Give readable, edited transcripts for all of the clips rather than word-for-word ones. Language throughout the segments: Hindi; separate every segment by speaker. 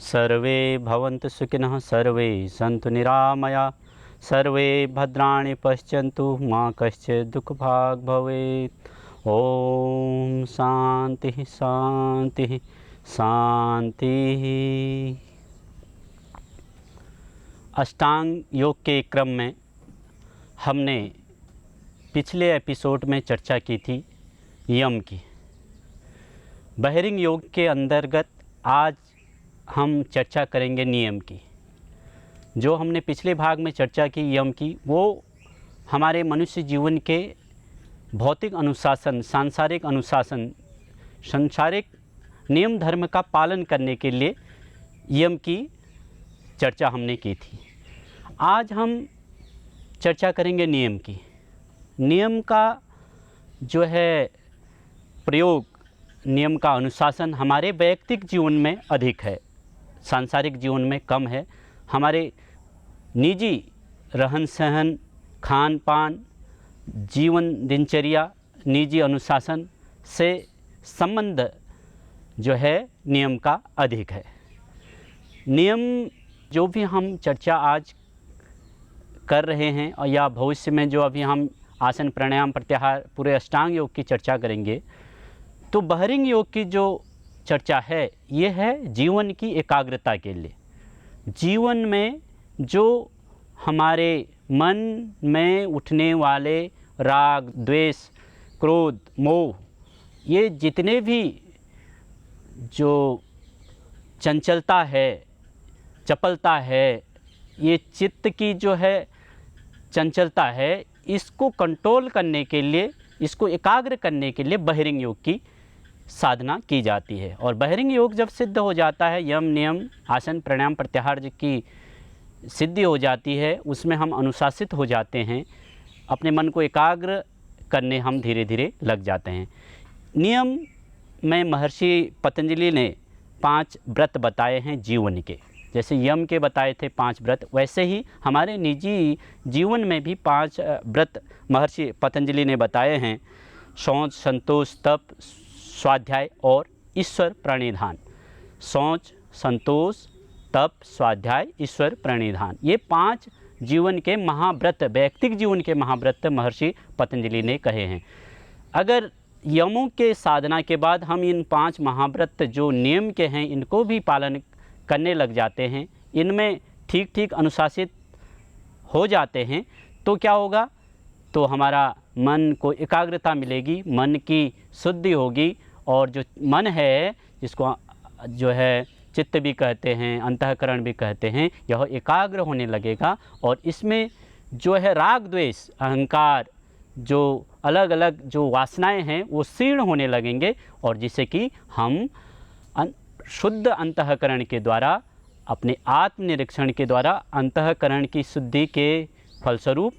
Speaker 1: सर्वे भवन्तु सुखिनः, सर्वे सन्तु निरामया, सर्वे भद्राणि पश्यन्तु, मा कश्चित् दुःखभाग् भवेत्। ओम शांति शांति शांति। अष्टांग योग के क्रम में हमने पिछले एपिसोड में चर्चा की थी यम की। बहिरिंग योग के अंतर्गत आज हम चर्चा करेंगे नियम की। जो हमने पिछले भाग में चर्चा की यम की, वो हमारे मनुष्य जीवन के भौतिक अनुशासन, सांसारिक अनुशासन, सांसारिक नियम धर्म का पालन करने के लिए यम की चर्चा हमने की थी। आज हम चर्चा करेंगे नियम की। नियम का जो है प्रयोग, नियम का अनुशासन हमारे वैयक्तिक जीवन में अधिक है, सांसारिक जीवन में कम है। हमारे निजी रहन सहन, खान पान, जीवन दिनचर्या, निजी अनुशासन से संबंध जो है नियम का अधिक है। नियम जो भी हम चर्चा आज कर रहे हैं और या भविष्य में जो अभी हम आसन प्राणायाम प्रत्याहार पूरे अष्टांग योग की चर्चा करेंगे, तो बहिरिंग योग की जो चर्चा है ये है जीवन की एकाग्रता के लिए। जीवन में जो हमारे मन में उठने वाले राग, द्वेष, क्रोध, मोह, ये जितने भी जो चंचलता है, चपलता है, ये चित्त की जो है चंचलता है, इसको कंट्रोल करने के लिए, इसको एकाग्र करने के लिए बहिरिंग योग की साधना की जाती है। और बहिरिंग योग जब सिद्ध हो जाता है, यम नियम आसन प्राणायाम प्रत्याहार की सिद्धि हो जाती है, उसमें हम अनुशासित हो जाते हैं, अपने मन को एकाग्र करने हम धीरे धीरे लग जाते हैं। नियम में महर्षि पतंजलि ने 5 व्रत बताए हैं जीवन के। जैसे यम के बताए थे 5 व्रत, वैसे ही हमारे निजी जीवन में भी 5 व्रत महर्षि पतंजलि ने बताए हैं। शौच, संतोष, तप, स्वाध्याय और ईश्वर प्रणिधान। शौच, संतोष, तप, स्वाध्याय, ईश्वर प्रणिधान, ये 5 जीवन के महाव्रत, वैयक्तिक जीवन के महाव्रत महर्षि पतंजलि ने कहे हैं। अगर यमों के साधना के बाद हम इन 5 महाव्रत जो नियम के हैं इनको भी पालन करने लग जाते हैं, इनमें ठीक ठीक अनुशासित हो जाते हैं, तो क्या होगा? तो हमारा मन को एकाग्रता मिलेगी, मन की शुद्धि होगी, और जो मन है, जिसको जो है चित्त भी कहते हैं, अंतःकरण भी कहते हैं, यह एकाग्र होने लगेगा। और इसमें जो है राग, द्वेष, अहंकार, जो अलग अलग जो वासनाएं हैं वो क्षीण होने लगेंगे, और जिससे कि हम शुद्ध अंतःकरण के द्वारा, अपने आत्मनिरीक्षण के द्वारा अंतःकरण की शुद्धि के फलस्वरूप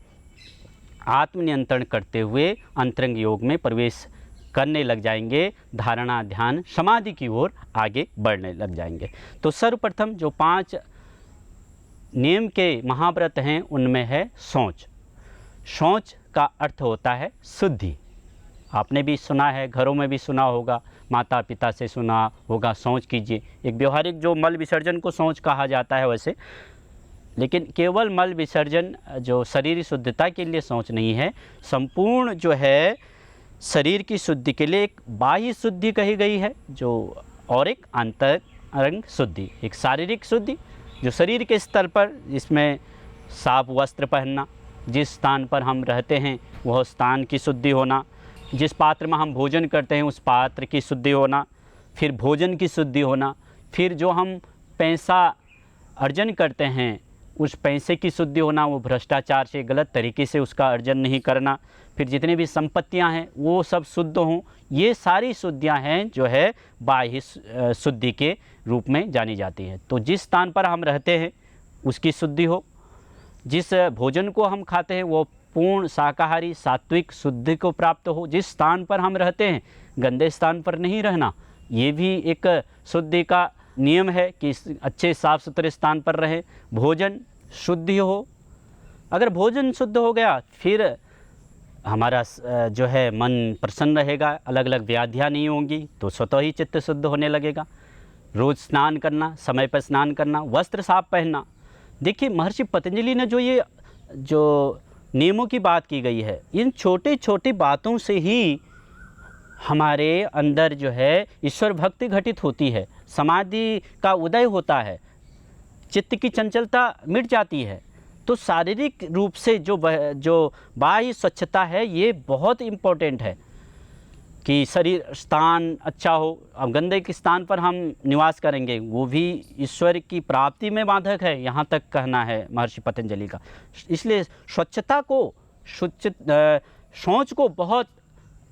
Speaker 1: आत्मनियंत्रण करते हुए अंतरंग योग में प्रवेश करने लग जाएंगे, धारणा, ध्यान, समाधि की ओर आगे बढ़ने लग जाएंगे। तो सर्वप्रथम जो 5 नियम के महाव्रत हैं उनमें है शौच। शौच का अर्थ होता है शुद्धि। आपने भी सुना है, घरों में भी सुना होगा, माता पिता से सुना होगा, शौच कीजिए। एक व्यवहारिक जो मल विसर्जन को शौच कहा जाता है वैसे, लेकिन केवल मल विसर्जन जो शरीर शुद्धता के लिए शौच नहीं है, संपूर्ण जो है शरीर की शुद्धि के लिए एक बाह्य शुद्धि कही गई है, जो और एक अंतरंग शुद्धि, एक शारीरिक शुद्धि जो शरीर के स्तर पर, जिसमें साफ वस्त्र पहनना, जिस स्थान पर हम रहते हैं वह स्थान की शुद्धि होना, जिस पात्र में हम भोजन करते हैं उस पात्र की शुद्धि होना, फिर भोजन की शुद्धि होना, फिर जो हम पैसा अर्जन करते हैं उस पैसे की शुद्धि होना, वो भ्रष्टाचार से, गलत तरीके से उसका अर्जन नहीं करना, फिर जितनी भी संपत्तियां हैं वो सब शुद्ध हों। ये सारी शुद्धियां हैं जो है बाह्य शुद्धि के रूप में जानी जाती हैं। तो जिस स्थान पर हम रहते हैं उसकी शुद्धि हो, जिस भोजन को हम खाते हैं वो पूर्ण शाकाहारी सात्विक शुद्धि को प्राप्त हो, जिस स्थान पर हम रहते हैं गंदे स्थान पर नहीं रहना, ये भी एक शुद्धि का नियम है कि अच्छे साफ सुथरे स्थान पर रहें। भोजन शुद्धि हो, अगर भोजन शुद्ध हो गया फिर हमारा जो है मन प्रसन्न रहेगा, अलग अलग व्याधियाँ नहीं होंगी, तो स्वतः ही चित्त शुद्ध होने लगेगा। रोज़ स्नान करना, समय पर स्नान करना, वस्त्र साफ पहनना। देखिए महर्षि पतंजलि ने जो नियमों की बात की गई है, इन छोटी छोटी बातों से ही हमारे अंदर जो है ईश्वर भक्ति घटित होती है, समाधि का उदय होता है, चित्त की चंचलता मिट जाती है। तो शारीरिक रूप से जो बाह्य स्वच्छता है ये बहुत इम्पोर्टेंट है कि शरीर स्थान अच्छा हो। अब गंदे के स्थान पर हम निवास करेंगे वो भी ईश्वर की प्राप्ति में बाधक है, यहाँ तक कहना है महर्षि पतंजलि का। इसलिए स्वच्छता को शौच को बहुत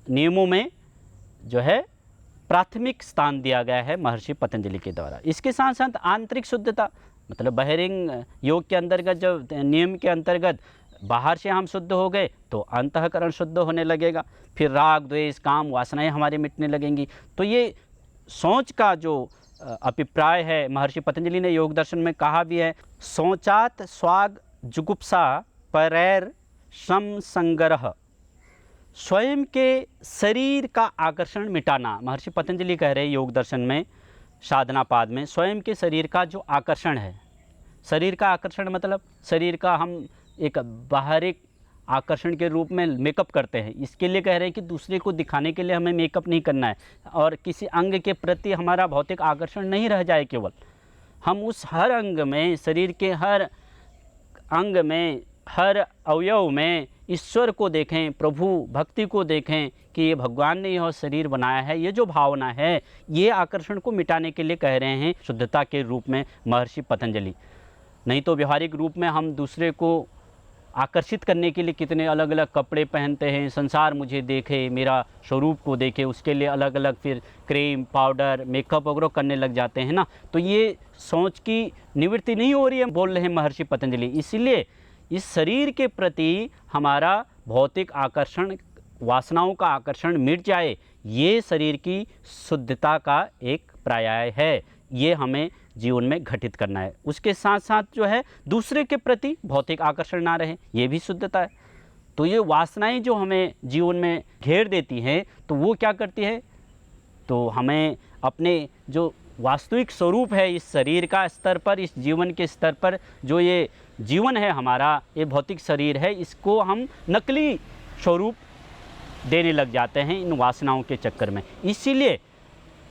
Speaker 1: नियमों में जो है प्राथमिक स्थान दिया गया है महर्षि पतंजलि के द्वारा। इसके साथ साथ आंतरिक शुद्धता, मतलब बहिरिंग योग के अंतर्गत जब नियम के अंतर्गत बाहर से हम शुद्ध हो गए तो अंतःकरण शुद्ध होने लगेगा, फिर राग द्वेष काम वासनाएं हमारे मिटने लगेंगी। तो ये सोच का जो अभिप्राय है महर्षि पतंजलि ने योग दर्शन में कहा भी है, सोचात स्वाग जुगुप्सा परैर सम संग्रह। स्वयं के शरीर का आकर्षण मिटाना, महर्षि पतंजलि कह रहे हैं योग दर्शन में साधना पाद में, स्वयं के शरीर का जो आकर्षण है, शरीर का आकर्षण मतलब शरीर का हम एक बाहरी आकर्षण के रूप में मेकअप करते हैं। इसके लिए कह रहे हैं कि दूसरे को दिखाने के लिए हमें मेकअप नहीं करना है और किसी अंग के प्रति हमारा भौतिक आकर्षण नहीं रह जाए, केवल हम उस हर अंग में, शरीर के हर अंग में, हर अवयव में ईश्वर को देखें, प्रभु भक्ति को देखें कि ये भगवान ने यह शरीर बनाया है। ये जो भावना है ये आकर्षण को मिटाने के लिए कह रहे हैं शुद्धता के रूप में महर्षि पतंजलि। नहीं तो व्यवहारिक रूप में हम दूसरे को आकर्षित करने के लिए कितने अलग अलग कपड़े पहनते हैं, संसार मुझे देखे, मेरा स्वरूप को देखे, उसके लिए अलग अलग फिर क्रीम पाउडर मेकअप वगैरह करने लग जाते हैं ना। तो ये सोच की निवृत्ति नहीं हो रही है, बोल रहे हैं महर्षि पतंजलि। इसीलिए इस शरीर के प्रति हमारा भौतिक आकर्षण, वासनाओं का आकर्षण मिट जाए, ये शरीर की शुद्धता का एक पर्याय है, ये हमें जीवन में घटित करना है। उसके साथ साथ जो है दूसरे के प्रति भौतिक आकर्षण ना रहे, ये भी शुद्धता है। तो ये वासनाएं जो हमें जीवन में घेर देती हैं तो वो क्या करती है, तो हमें अपने जो वास्तविक स्वरूप है इस शरीर का स्तर पर, इस जीवन के स्तर पर, जो ये जीवन है हमारा, ये भौतिक शरीर है, इसको हम नकली स्वरूप देने लग जाते हैं इन वासनाओं के चक्कर में। इसीलिए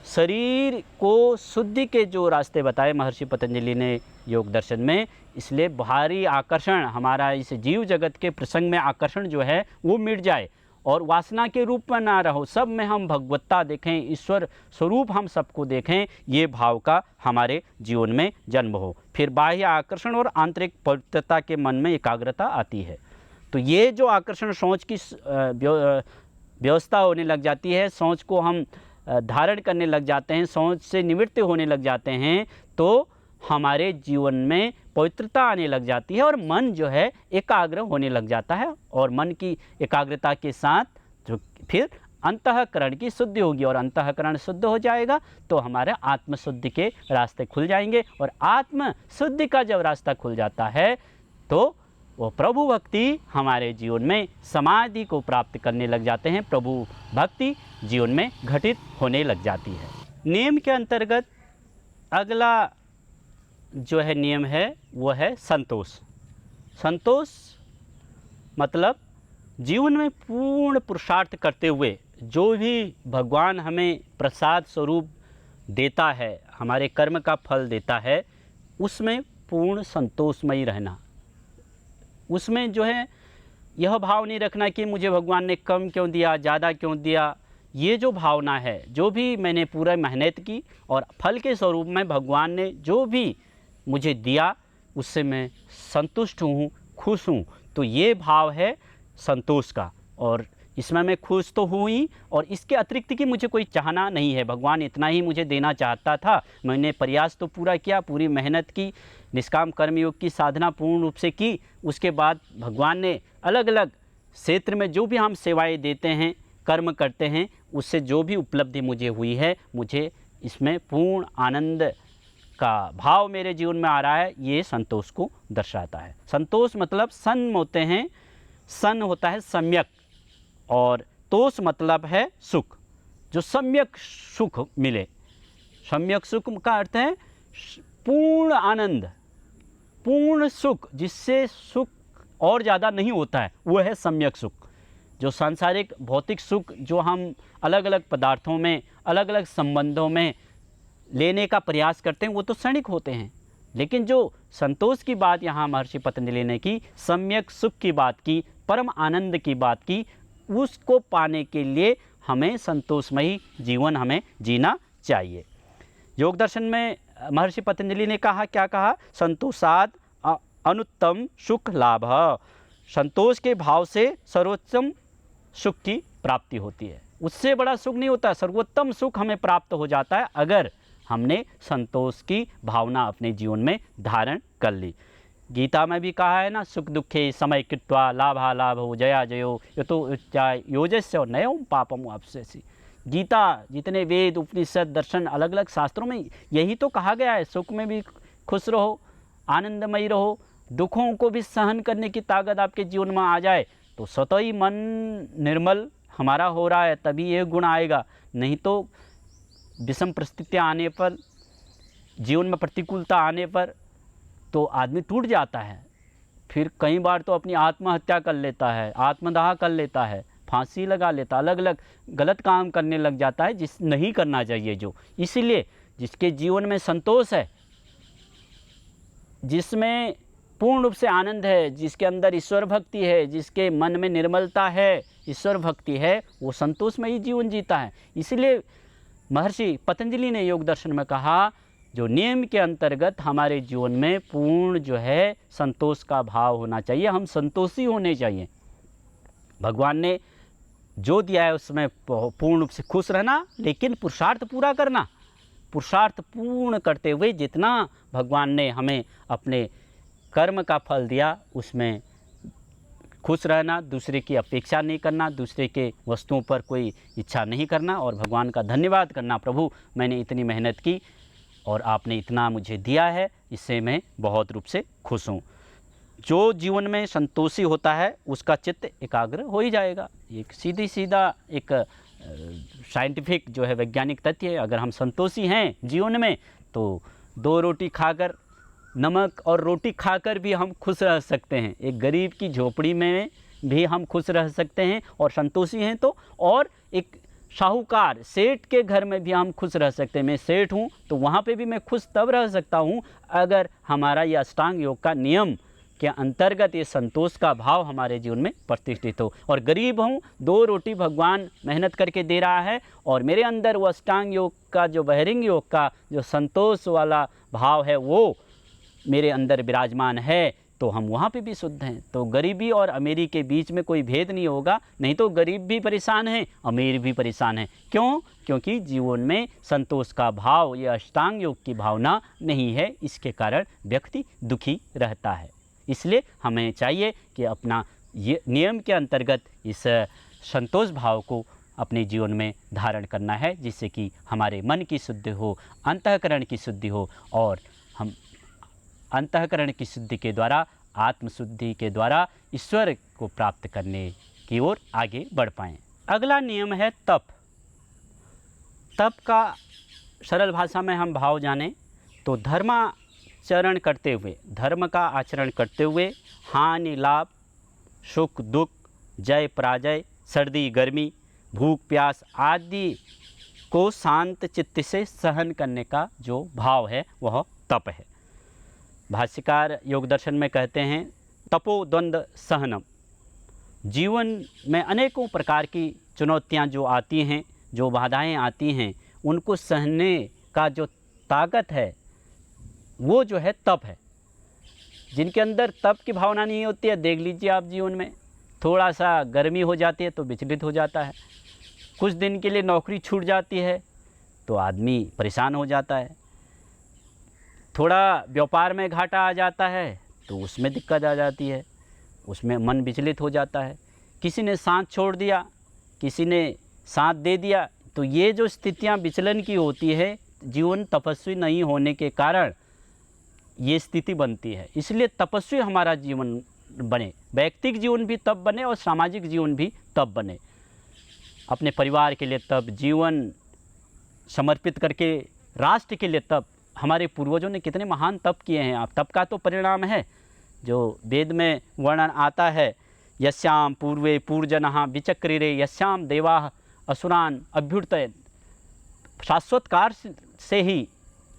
Speaker 1: शरीर को शुद्धि के जो रास्ते बताए महर्षि पतंजलि ने योग दर्शन में, इसलिए बाहरी आकर्षण, हमारा इस जीव जगत के प्रसंग में आकर्षण जो है वो मिट जाए और वासना के रूप में ना रहो, सब में हम भगवत्ता देखें, ईश्वर स्वरूप हम सबको देखें, ये भाव का हमारे जीवन में जन्म हो। फिर बाह्य आकर्षण और आंतरिक पवित्रता के मन में एकाग्रता आती है। तो ये जो आकर्षण सोच की व्यवस्था होने लग जाती है, सोच को हम धारण करने लग जाते हैं, सोच से निवृत्त होने लग जाते हैं, तो हमारे जीवन में पवित्रता आने लग जाती है और मन जो है एकाग्र होने लग जाता है। और मन की एकाग्रता के साथ जो फिर अंतःकरण की शुद्धि होगी और अंतःकरण शुद्ध हो जाएगा तो हमारे आत्मशुद्धि के रास्ते खुल जाएंगे। और आत्मशुद्धि का जब रास्ता खुल जाता है तो वो प्रभु भक्ति हमारे जीवन में समाधि को प्राप्त करने लग जाते हैं, प्रभु भक्ति जीवन में घटित होने लग जाती है। नियम के अंतर्गत अगला जो है नियम है वो है संतोष। संतोष मतलब जीवन में पूर्ण पुरुषार्थ करते हुए जो भी भगवान हमें प्रसाद स्वरूप देता है, हमारे कर्म का फल देता है, उसमें पूर्ण संतोषमयी रहना। उसमें जो है यह भाव नहीं रखना कि मुझे भगवान ने कम क्यों दिया, ज़्यादा क्यों दिया। ये जो भावना है, जो भी मैंने पूरा मेहनत की और फल के स्वरूप में भगवान ने जो भी मुझे दिया उससे मैं संतुष्ट हूँ, खुश हूँ, तो ये भाव है संतोष का। और इसमें मैं खुश तो हूँ ही और इसके अतिरिक्त की मुझे कोई चाहना नहीं है। भगवान इतना ही मुझे देना चाहता था, मैंने प्रयास तो पूरा किया, पूरी मेहनत की, निष्काम कर्मयोग की साधना पूर्ण रूप से की। उसके बाद भगवान ने अलग अलग क्षेत्र में जो भी हम सेवाएं देते हैं, कर्म करते हैं, उससे जो भी उपलब्धि मुझे हुई है, मुझे इसमें पूर्ण आनंद का भाव मेरे जीवन में आ रहा है, ये संतोष को दर्शाता है। संतोष मतलब सन होते हैं, सन होता है सम्यक और तोष मतलब है सुख, जो सम्यक सुख मिले। सम्यक सुख का अर्थ है पूर्ण आनंद, पूर्ण सुख, जिससे सुख और ज़्यादा नहीं होता है, वो है सम्यक सुख। जो सांसारिक भौतिक सुख जो हम अलग अलग पदार्थों में, अलग अलग संबंधों में लेने का प्रयास करते हैं, वो तो क्षणिक होते हैं। लेकिन जो संतोष की बात यहाँ महर्षि पतंजलि ने की, सम्यक सुख की बात की, परम आनंद की बात की, उसको पाने के लिए हमें संतोषमयी जीवन हमें जीना चाहिए। योग दर्शन में महर्षि पतंजलि ने कहा, क्या कहा? संतोषाद अनुत्तम सुख लाभ। संतोष के भाव से सर्वोत्तम सुख की प्राप्ति होती है। उससे बड़ा सुख नहीं होता, सर्वोत्तम सुख हमें प्राप्त हो जाता है अगर हमने संतोष की भावना अपने जीवन में धारण कर ली। गीता में भी कहा है ना, सुख दुखे समय कृत्वा लाभा लाभो जया जयो यतो योजस्य और नयम पापम वाप्स्यसि। गीता, जितने वेद उपनिषद दर्शन अलग अलग शास्त्रों में यही तो कहा गया है, सुख में भी खुश रहो, आनंदमयी रहो, दुखों को भी सहन करने की ताकत आपके जीवन में आ जाए तो स्वतः ही मन निर्मल हमारा हो रहा है, तभी ये गुण आएगा। नहीं तो विषम परिस्थितियाँ आने पर, जीवन में प्रतिकूलता आने पर तो आदमी टूट जाता है। फिर कई बार तो अपनी आत्महत्या कर लेता है, आत्मदाह कर लेता है, फांसी लगा लेता, अलग अलग गलत काम करने लग जाता है, जिस नहीं करना चाहिए जो। इसीलिए जिसके जीवन में संतोष है, जिसमें पूर्ण रूप से आनंद है, जिसके अंदर ईश्वर भक्ति है, जिसके मन में निर्मलता है, ईश्वर भक्ति है, वो संतोषमयी जीवन जीता है। इसलिए महर्षि पतंजलि ने योग दर्शन में कहा, जो नियम के अंतर्गत हमारे जीवन में पूर्ण जो है संतोष का भाव होना चाहिए, हम संतोषी होने चाहिए। भगवान ने जो दिया है उसमें पूर्ण रूप से खुश रहना, लेकिन पुरुषार्थ पूरा करना। पुरुषार्थ पूर्ण करते हुए जितना भगवान ने हमें अपने कर्म का फल दिया उसमें खुश रहना, दूसरे की अपेक्षा नहीं करना, दूसरे के वस्तुओं पर कोई इच्छा नहीं करना और भगवान का धन्यवाद करना, प्रभु मैंने इतनी मेहनत की और आपने इतना मुझे दिया है, इससे मैं बहुत रूप से खुश हूँ। जो जीवन में संतोषी होता है उसका चित्त एकाग्र हो ही जाएगा। एक सीधी सीधा एक साइंटिफिक जो है वैज्ञानिक तथ्य है। अगर हम संतोषी हैं जीवन में तो 2 रोटी खाकर, नमक और रोटी खाकर भी हम खुश रह सकते हैं। एक गरीब की झोपड़ी में भी हम खुश रह सकते हैं और संतोषी हैं तो, और एक साहूकार सेठ के घर में भी हम खुश रह सकते हैं। मैं सेठ हूँ तो वहाँ पे भी मैं खुश तब रह सकता हूँ अगर हमारा ये अष्टांग योग का नियम के अंतर्गत ये संतोष का भाव हमारे जीवन में प्रतिष्ठित हो। और गरीब हूँ, 2 रोटी भगवान मेहनत करके दे रहा है और मेरे अंदर वो अष्टांग योग का जो बहरिंग योग का जो संतोष वाला भाव है वो मेरे अंदर विराजमान है, तो हम वहाँ पे भी शुद्ध हैं। तो गरीबी और अमीरी के बीच में कोई भेद नहीं होगा। नहीं तो गरीब भी परेशान है, अमीर भी परेशान है। क्यों? क्योंकि जीवन में संतोष का भाव, ये अष्टांग योग की भावना नहीं है, इसके कारण व्यक्ति दुखी रहता है। इसलिए हमें चाहिए कि अपना ये नियम के अंतर्गत इस संतोष भाव को अपने जीवन में धारण करना है, जिससे कि हमारे मन की शुद्धि हो, अंतःकरण की शुद्धि हो और हम अंतःकरण की शुद्धि के द्वारा, आत्मशुद्धि के द्वारा ईश्वर को प्राप्त करने की ओर आगे बढ़ पाएँ। अगला नियम है तप। तप का सरल भाषा में हम भाव जानें तो धर्माचरण करते हुए, धर्म का आचरण करते हुए हानि लाभ, सुख दुख, जय पराजय, सर्दी गर्मी, भूख प्यास आदि को शांत चित्त से सहन करने का जो भाव है वह तप है। भाष्यकार योग दर्शन में कहते हैं तपो द्वंद्व सहनम। जीवन में अनेकों प्रकार की चुनौतियां जो आती हैं, जो बाधाएं आती हैं, उनको सहने का जो ताकत है वो जो है तप है। जिनके अंदर तप की भावना नहीं होती है, देख लीजिए आप जीवन में थोड़ा सा गर्मी हो जाती है तो विचलित हो जाता है, कुछ दिन के लिए नौकरी छूट जाती है तो आदमी परेशान हो जाता है, थोड़ा व्यापार में घाटा आ जाता है तो उसमें दिक्कत आ जाती है, उसमें मन विचलित हो जाता है, किसी ने साथ छोड़ दिया, किसी ने साथ दे दिया, तो ये जो स्थितियां विचलन की होती है, जीवन तपस्वी नहीं होने के कारण ये स्थिति बनती है। इसलिए तपस्वी हमारा जीवन बने, व्यक्तिगत जीवन भी तब बने और सामाजिक जीवन भी तब बने। अपने परिवार के लिए तब, जीवन समर्पित करके राष्ट्र के लिए तप, हमारे पूर्वजों ने कितने महान तप किए हैं। आप तप का तो परिणाम है जो वेद में वर्णन आता है, यस्याम पूर्वे पूर्वजनः विचक्रिरे यस्याम देवाः असुरान अभ्युर्तयन्। शाश्वत काल से ही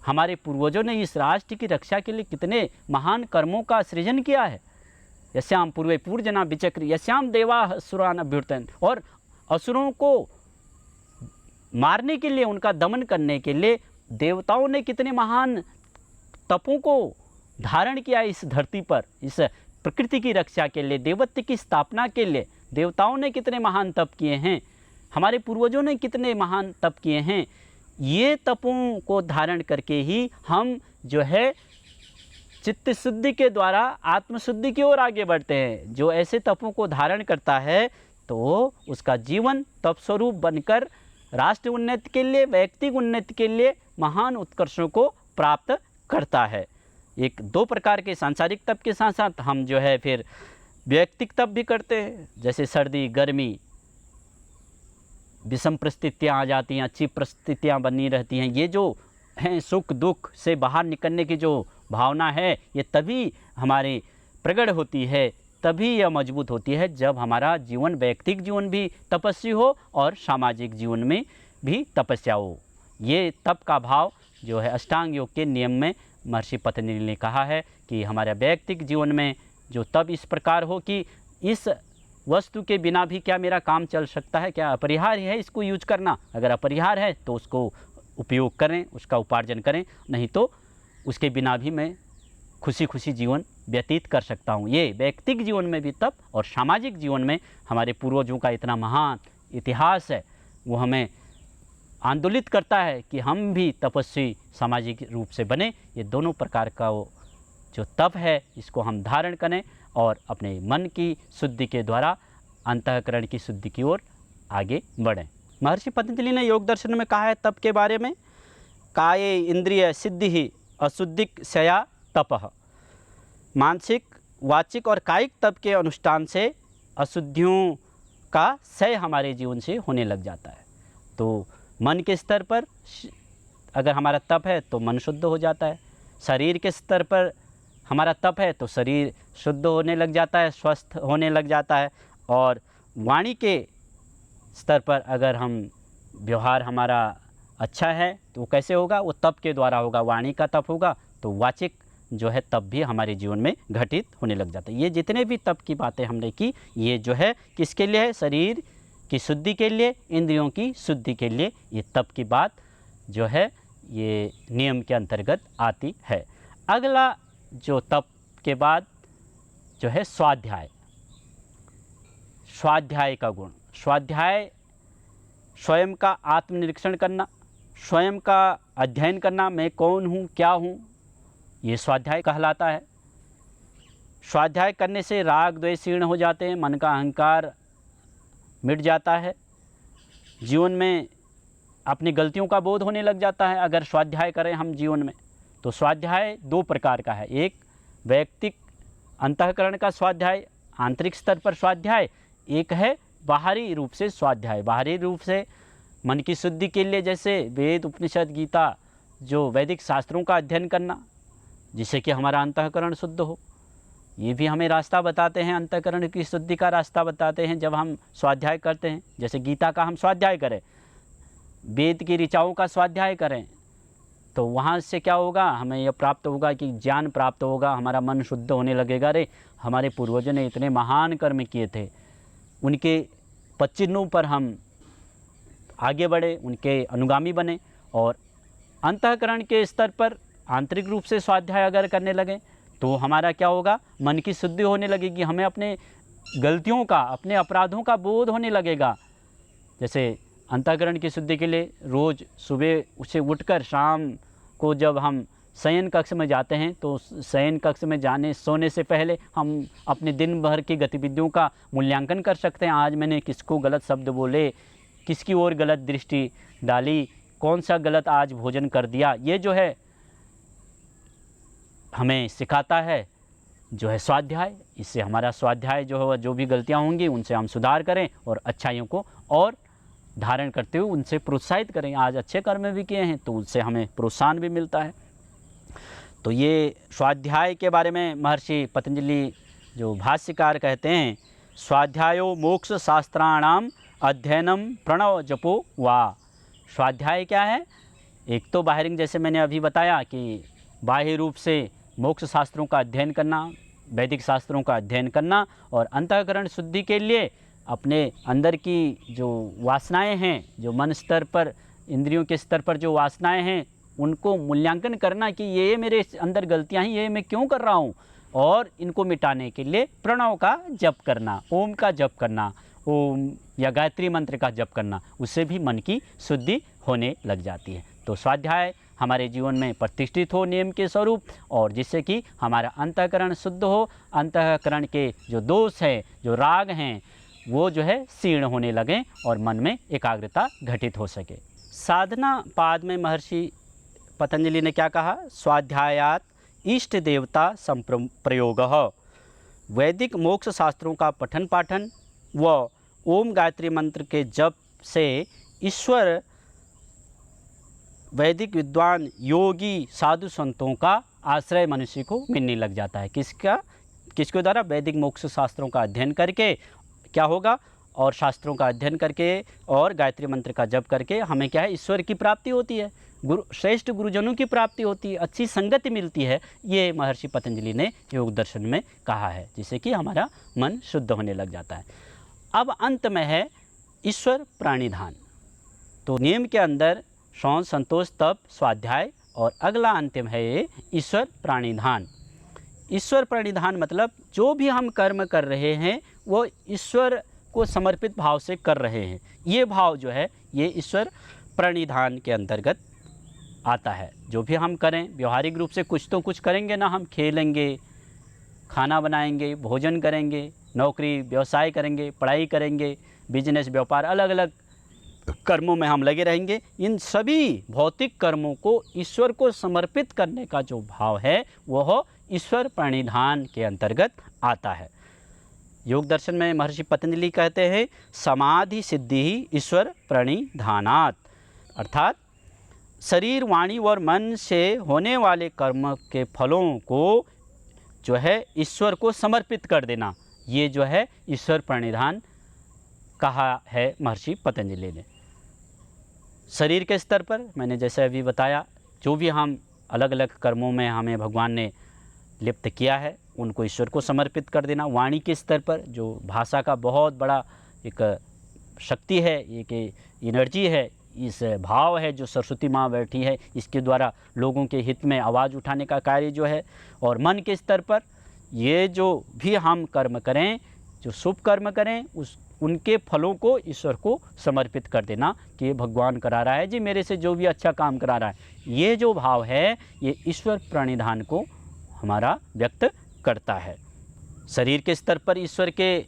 Speaker 1: हमारे पूर्वजों ने इस राष्ट्र की रक्षा के लिए कितने महान कर्मों का सृजन किया है। यस्याम पूर्वे पूर्वजना विचक्री यस्याम देवा असुरान अभ्युर्तयन्। और असुरों को मारने के लिए, उनका दमन करने के लिए देवताओं ने कितने महान तपों को धारण किया इस धरती पर। इस प्रकृति की रक्षा के लिए, देवत्व की स्थापना के लिए देवताओं ने कितने महान तप किए हैं, हमारे पूर्वजों ने कितने महान तप किए हैं। ये तपों को धारण करके ही हम जो है चित्त शुद्धि के द्वारा आत्मशुद्धि की ओर आगे बढ़ते हैं। जो ऐसे तपों को धारण करता है तो उसका जीवन तप स्वरूप बनकर राष्ट्र उन्नति के लिए, व्यक्तिगत उन्नति के लिए महान उत्कर्षों को प्राप्त करता है। एक दो प्रकार के सांसारिक तप के साथ साथ हम जो है फिर व्यक्तिगत तप भी करते हैं। जैसे सर्दी गर्मी, विषम परिस्थितियाँ आ जाती हैं, अच्छी परिस्थितियाँ बनी रहती हैं। ये जो हैं सुख दुख से बाहर निकलने की जो भावना है, ये तभी हमारी प्रकट होती है, तभी यह मजबूत होती है जब हमारा जीवन, व्यक्तिगत जीवन भी तपस्वी हो और सामाजिक जीवन में भी तपस्या हो। ये तप का भाव जो है अष्टांग योग के नियम में महर्षि पतंजलि ने कहा है कि हमारे व्यक्तिगत जीवन में जो तप इस प्रकार हो कि इस वस्तु के बिना भी क्या मेरा काम चल सकता है, क्या अपरिहार्य है इसको यूज करना। अगर अपरिहार्य है तो उसको उपयोग करें, उसका उपार्जन करें, नहीं तो उसके बिना भी मैं खुशी खुशी जीवन व्यतीत कर सकता हूँ। ये व्यक्तिगत जीवन में भी तप और सामाजिक जीवन में हमारे पूर्वजों का इतना महान इतिहास है, वो हमें आंदोलित करता है कि हम भी तपस्वी सामाजिक रूप से बने। ये दोनों प्रकार का वो जो तप है इसको हम धारण करें और अपने मन की शुद्धि के द्वारा अंतःकरण की शुद्धि की ओर आगे बढ़ें। महर्षि पतंजलि ने योग दर्शन में कहा है तप के बारे में, काये इंद्रिय सिद्धि ही अशुद्धिक क्षया तपः। मानसिक, वाचिक और कायिक तप के अनुष्ठान से अशुद्धियों का क्षय हमारे जीवन से होने लग जाता है। तो मन के स्तर पर अगर हमारा तप है तो मन शुद्ध हो जाता है, शरीर के स्तर पर हमारा तप है तो शरीर शुद्ध होने लग जाता है, स्वस्थ होने लग जाता है। और वाणी के स्तर पर अगर हम व्यवहार हमारा अच्छा है तो वो कैसे होगा, वो तप के द्वारा होगा, वाणी का तप होगा तो वाचिक जो है तप भी हमारे जीवन में घटित होने लग जाता है। ये जितने भी तप की बातें हमने की ये जो है किसके लिए है, शरीर की शुद्धि के लिए, इंद्रियों की शुद्धि के लिए ये तप की बात जो है ये नियम के अंतर्गत आती है। अगला जो तप के बाद जो है स्वाध्याय, स्वाध्याय का गुण। स्वाध्याय स्वयं का आत्मनिरीक्षण करना, स्वयं का अध्ययन करना, मैं कौन हूँ, क्या हूँ, ये स्वाध्याय कहलाता है। स्वाध्याय करने से राग द्वेष क्षीण हो जाते हैं, मन का अहंकार मिट जाता है, जीवन में अपनी गलतियों का बोध होने लग जाता है। अगर स्वाध्याय करें हम जीवन में तो स्वाध्याय दो प्रकार का है, एक वैयक्तिक अंतःकरण का स्वाध्याय, आंतरिक स्तर पर स्वाध्याय, एक है बाहरी रूप से स्वाध्याय। बाहरी रूप से मन की शुद्धि के लिए जैसे वेद, उपनिषद, गीता, जो वैदिक शास्त्रों का अध्ययन करना जिससे कि हमारा अंतःकरण शुद्ध हो, ये भी हमें रास्ता बताते हैं, अंतःकरण की शुद्धि का रास्ता बताते हैं जब हम स्वाध्याय करते हैं। जैसे गीता का हम स्वाध्याय करें, वेद की ऋचाओं का स्वाध्याय करें तो वहाँ से क्या होगा, हमें यह प्राप्त होगा कि ज्ञान प्राप्त होगा, हमारा मन शुद्ध होने लगेगा। अरे हमारे पूर्वजों ने इतने महान कर्म किए थे, उनके पद चिन्हों पर हम आगे बढ़े, उनके अनुगामी बने और अंतःकरण के स्तर पर आंतरिक रूप से स्वाध्याय अगर करने लगे तो हमारा क्या होगा, मन की शुद्धि होने लगेगी, हमें अपने गलतियों का, अपने अपराधों का बोध होने लगेगा। जैसे अंतःकरण की शुद्धि के लिए रोज़ सुबह उसे उठकर शाम को जब हम शयन कक्ष में जाते हैं तो शयन कक्ष में सोने से पहले हम अपने दिन भर की गतिविधियों का मूल्यांकन कर सकते हैं। आज मैंने किसको गलत शब्द बोले, किसकी ओर गलत दृष्टि डाली, कौन सा गलत आज भोजन कर दिया, ये जो है हमें सिखाता है जो है स्वाध्याय। इससे हमारा स्वाध्याय जो है, जो भी गलतियाँ होंगी उनसे हम सुधार करें और अच्छाइयों को और धारण करते हुए उनसे प्रोत्साहित करें। आज अच्छे कर्म भी किए हैं तो उससे हमें प्रोत्साहन भी मिलता है। तो ये स्वाध्याय के बारे में महर्षि पतंजलि जो भाष्यकार कहते हैं, स्वाध्यायो मोक्ष शास्त्राणाम अध्ययनम प्रणव जपो वा। स्वाध्याय क्या है? एक तो बाहरिंग, जैसे मैंने अभी बताया कि बाह्य रूप से मोक्ष शास्त्रों का अध्ययन करना, वैदिक शास्त्रों का अध्ययन करना, और अंतःकरण शुद्धि के लिए अपने अंदर की जो वासनाएं हैं, जो मन स्तर पर, इंद्रियों के स्तर पर जो वासनाएं हैं, उनको मूल्यांकन करना कि ये मेरे अंदर गलतियां हैं, ये मैं क्यों कर रहा हूँ, और इनको मिटाने के लिए प्रणव का जप करना, ओम का जप करना, ओम या गायत्री मंत्र का जप करना, उससे भी मन की शुद्धि होने लग जाती है। तो स्वाध्याय हमारे जीवन में प्रतिष्ठित हो नियम के स्वरूप, और जिससे कि हमारा अंतःकरण शुद्ध हो, अंतःकरण के जो दोष है, जो राग हैं, वो जो है क्षीण होने लगें और मन में एकाग्रता घटित हो सके। साधना पाद में महर्षि पतंजलि ने क्या कहा? स्वाध्यायात इष्ट देवता संप्रयोगः। वैदिक मोक्ष शास्त्रों का पठन पाठन व ओम गायत्री मंत्र के जप से ईश्वर, वैदिक विद्वान, योगी, साधु संतों का आश्रय मनुष्य को मिलने लग जाता है। किसके द्वारा? वैदिक मोक्ष शास्त्रों का अध्ययन करके क्या होगा, और शास्त्रों का अध्ययन करके और गायत्री मंत्र का जप करके हमें क्या है? ईश्वर की प्राप्ति होती है, श्रेष्ठ गुरुजनों की प्राप्ति होती है, अच्छी संगति मिलती है। ये महर्षि पतंजलि ने योग दर्शन में कहा है, जिससे कि हमारा मन शुद्ध होने लग जाता है। अब अंत में है ईश्वर प्राणिधान। तो नियम के अंदर शौच, संतोष, तप, स्वाध्याय, और अगला अंतिम है ये ईश्वर प्राणिधान। ईश्वर प्राणिधान मतलब जो भी हम कर्म कर रहे हैं वो ईश्वर को समर्पित भाव से कर रहे हैं। ये भाव जो है ये ईश्वर प्रणिधान के अंतर्गत आता है। जो भी हम करें व्यवहारिक रूप से कुछ तो कुछ करेंगे ना, हम खेलेंगे, खाना बनाएंगे, भोजन करेंगे, नौकरी व्यवसाय करेंगे, पढ़ाई करेंगे, बिजनेस व्यापार, अलग अलग कर्मों में हम लगे रहेंगे। इन सभी भौतिक कर्मों को ईश्वर को समर्पित करने का जो भाव है वह ईश्वर प्रणिधान के अंतर्गत आता है। योग दर्शन में महर्षि पतंजलि कहते हैं समाधि सिद्धि ही ईश्वर प्रणिधानात्, अर्थात शरीर, वाणी और मन से होने वाले कर्म के फलों को जो है ईश्वर को समर्पित कर देना, ये जो है ईश्वर प्रणिधान कहा है महर्षि पतंजलि ने। शरीर के स्तर पर मैंने जैसे अभी बताया, जो भी हम अलग अलग कर्मों में हमें भगवान ने लिप्त किया है उनको ईश्वर को समर्पित कर देना। वाणी के स्तर पर जो भाषा का बहुत बड़ा एक शक्ति है, एक एनर्जी है, इस भाव है जो सरस्वती माँ बैठी है, इसके द्वारा लोगों के हित में आवाज़ उठाने का कार्य जो है। और मन के स्तर पर ये जो भी हम कर्म करें, जो शुभ कर्म करें, उनके फलों को ईश्वर को समर्पित कर देना कि ये भगवान करा रहा है जी, मेरे से जो भी अच्छा काम करा रहा है। ये जो भाव है ये ईश्वर प्रणिधान को हमारा व्यक्त करता है। शरीर के स्तर पर ईश्वर के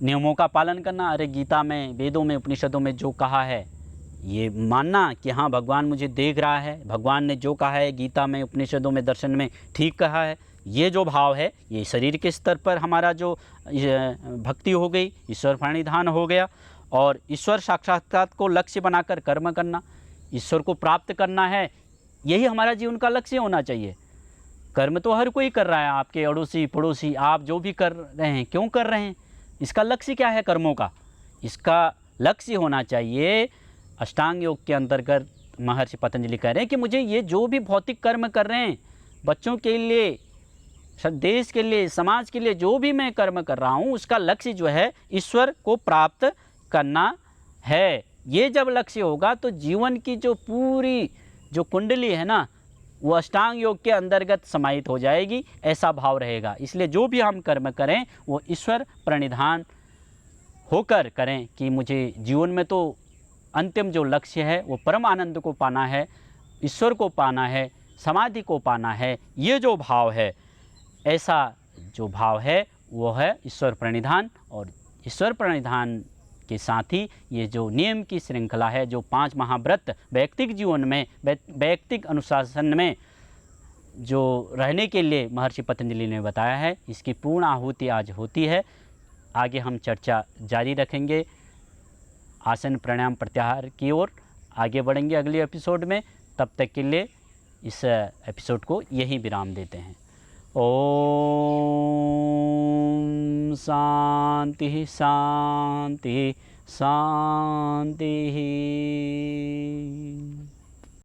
Speaker 1: नियमों का पालन करना, अरे गीता में, वेदों में, उपनिषदों में जो कहा है ये मानना कि हाँ भगवान मुझे देख रहा है, भगवान ने जो कहा है गीता में, उपनिषदों में, दर्शन में ठीक कहा है, ये जो भाव है ये शरीर के स्तर पर हमारा जो भक्ति हो गई, ईश्वर प्रणिधान हो गया। और ईश्वर साक्षात्कार को लक्ष्य बनाकर कर्म करना, ईश्वर को प्राप्त करना है, यही हमारा जीवन का लक्ष्य होना चाहिए। कर्म तो हर कोई कर रहा है, आपके अड़ोसी पड़ोसी, आप जो भी कर रहे हैं, क्यों कर रहे हैं? इसका लक्ष्य क्या है कर्मों का? इसका लक्ष्य होना चाहिए, अष्टांग योग के अंतर्गत महर्षि पतंजलि कह रहे हैं कि मुझे ये जो भी भौतिक कर्म कर रहे हैं, बच्चों के लिए, देश के लिए, समाज के लिए जो भी मैं कर्म कर रहा हूँ, उसका लक्ष्य जो है ईश्वर को प्राप्त करना है। ये जब लक्ष्य होगा तो जीवन की जो पूरी जो कुंडली है ना, वो अष्टांग योग के अंतर्गत समाहित हो जाएगी, ऐसा भाव रहेगा। इसलिए जो भी हम कर्म करें वो ईश्वर प्रणिधान होकर करें कि मुझे जीवन में तो अंतिम जो लक्ष्य है वो परम आनंद को पाना है, ईश्वर को पाना है, समाधि को पाना है। ये जो भाव है, ऐसा जो भाव है वो है ईश्वर प्रणिधान। और ईश्वर प्रणिधान के साथ ही ये जो नियम की श्रृंखला है, जो 5 महाव्रत वैयक्तिक जीवन में, वैयक्तिक अनुशासन में जो रहने के लिए महर्षि पतंजलि ने बताया है, इसकी पूर्ण आहुति आज होती है। आगे हम चर्चा जारी रखेंगे। आसन प्राणायाम प्रत्याहार की ओर आगे बढ़ेंगे अगले एपिसोड में। तब तक के लिए इस एपिसोड को यहीं विराम देते हैं। ओम शांति शांति शांति।